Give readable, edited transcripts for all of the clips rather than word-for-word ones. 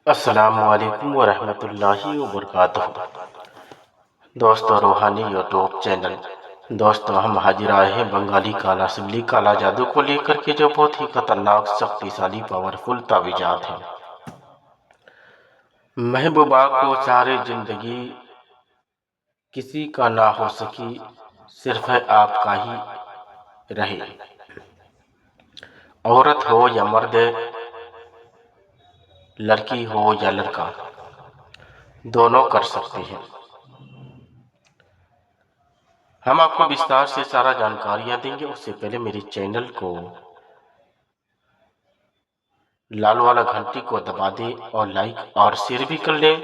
السلام علیکم ورحمۃ اللہ وبرکاتہ۔ دوستو روحانی یوٹیوب چینل، ہم حاضر آئے ہیں بنگالی کالا سملی کالا جادو کو لے کر کے، جو بہت ہی خطرناک شکتی شالی پاورفل تعویذات ہیں۔ محبوبہ کو سارے زندگی کسی کا نہ ہو سکی، صرف آپ کا ہی رہے۔ عورت ہو یا مرد، لڑکی ہو یا لڑکا، دونوں کر سکتے ہیں۔ ہم آپ کو وستار سے سارا جانکاریاں دیں گے۔ اس سے پہلے میرے چینل کو لال والا گھنٹی کو دبا دیں اور لائک اور شیئر بھی کر لیں۔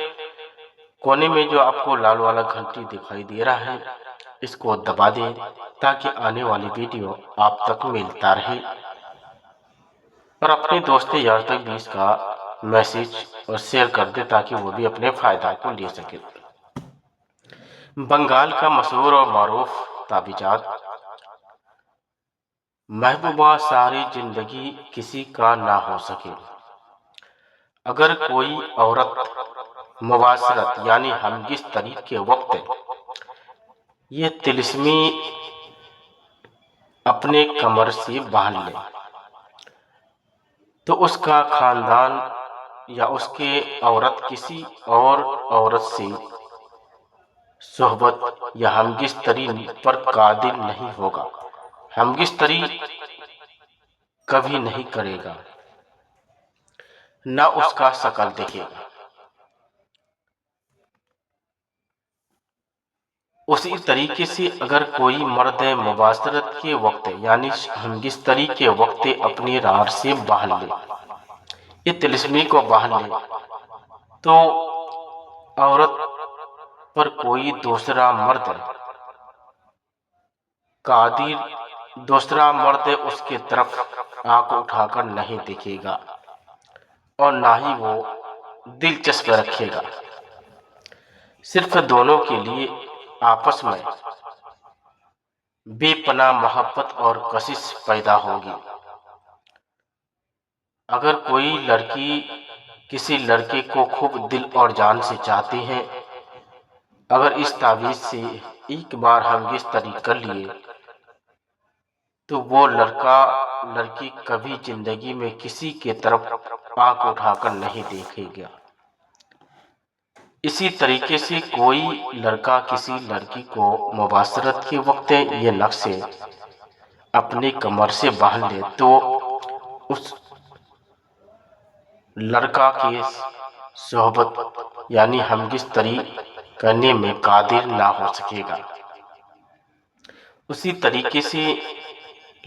کونے میں جو آپ کو لال والا گھنٹی دکھائی دے رہا ہے، اس کو دبا دیں تاکہ آنے والی ویڈیو آپ تک ملتا رہے، اور اپنے دوست یار تک بھی اس کا میسج اور شیئر کر دے تاکہ وہ بھی اپنے فائدہ کو لے سکے۔ بنگال کا مشہور اور معروف تعویذات۔ محبوبہ ساری زندگی کسی کا نہ ہو سکے۔ اگر کوئی عورت مباشرت یعنی ہمجستری کے وقت یہ طلسمی اپنے کمر سے باندھ لے، تو اس کا خاندان یا اس کے عورت کسی اور عورت سے صحبت یا ہمجستری پر قادر نہیں ہوگا، ہمجستری کبھی نہیں کرے گا، نہ اس کا شکل دیکھے گا۔ اسی طریقے سے اگر کوئی مرد مباشرت کے وقت یعنی ہمجستری کے وقت اپنی راڑ سے باندھ لے، یہ طلسمی کو باندھ لے، تو عورت پر کوئی دوسرا مرد اس کے طرف آنکھ اٹھا کر نہیں دیکھے گا، اور نہ ہی وہ دلچسپ رکھے گا۔ صرف دونوں کے لیے آپس میں بے پناہ محبت اور کشش پیدا ہوگی۔ اگر کوئی لڑکی کسی لڑکے کو خوب دل اور جان سے چاہتی ہے، اگر اس تعویذ سے ایک بار ہمجستری کر لیے، تو وہ لڑکا لڑکی کبھی زندگی میں کسی کے طرف آنکھ اٹھا کر نہیں دیکھے گا۔ اسی طریقے سے کوئی لڑکا کسی لڑکی کو مباشرت کے وقت یہ نقشے اپنی کمر سے باندھ لے، تو اس لڑکا کے صحبت یعنی ہمجستری کرنے میں قادر نہ ہو سکے گا۔ اسی طریقے سے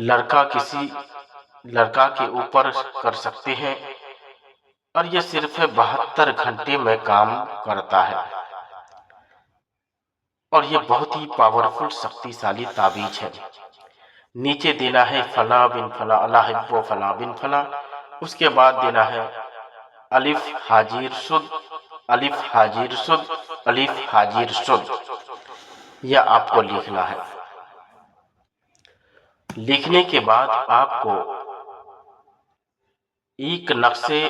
لڑکا کسی لڑکا کے اوپر کر سکتے ہیں، اور یہ صرف 72 گھنٹے میں کام کرتا ہے، اور یہ بہت ہی پاورفل شکتی شالی تعویذ ہے۔ نیچے دینا ہے فلاں بن فلاں الحب و فلاں بن فلاں، اس کے بعد دینا ہے الف حاجر شد، الف حاجر شد، الف حاجر شد، یہ آپ کو لکھنا ہے۔ لکھنے کے بعد آپ کو ایک نقشے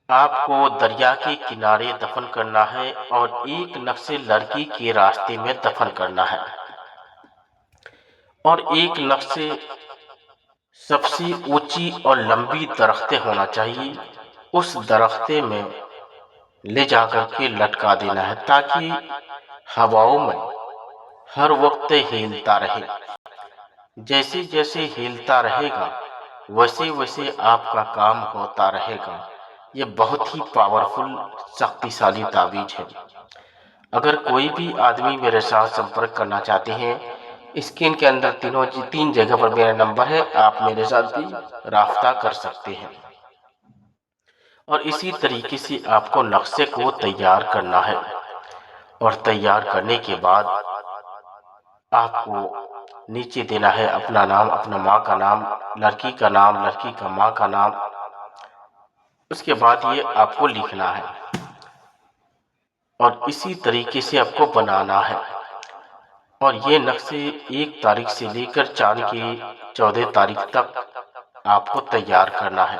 آپ کو دریا کے کنارے دفن کرنا ہے، اور ایک نقشے لڑکی کے راستے میں دفن کرنا ہے، اور ایک نقشے سب سے اونچی اور لمبی درخت ہونا چاہیے، اس درخت میں لے جا کر کے لٹکا دینا ہے، تاکہ ہواؤں میں ہر وقت ہلتا رہے۔ جیسے جیسے ہلتا رہے گا، ویسے ویسے آپ کا کام ہوتا رہے گا۔ یہ بہت ہی پاورفل شکتی شالی تعویذ ہے۔ اگر کوئی بھی آدمی میرے ساتھ سمپرک کرنا چاہتے ہیں، اسکرین کے اندر تین جگہ پر میرا نمبر ہے، آپ میرے ساتھ بھی رابطہ کر سکتے ہیں۔ اور اسی طریقے سے آپ کو نقشے کو تیار کرنا ہے، اور تیار کرنے کے بعد آپ کو نیچے دینا ہے اپنا نام، اپنا ماں کا نام، لڑکی کا نام، لڑکی کا ماں کا نام، اس کے بعد یہ آپ کو لکھنا ہے، اور اسی طریقے سے آپ کو بنانا ہے۔ اور یہ نقشے 1 تاریخ سے لے کر چاند کی 14 تاریخ تک آپ کو تیار کرنا ہے۔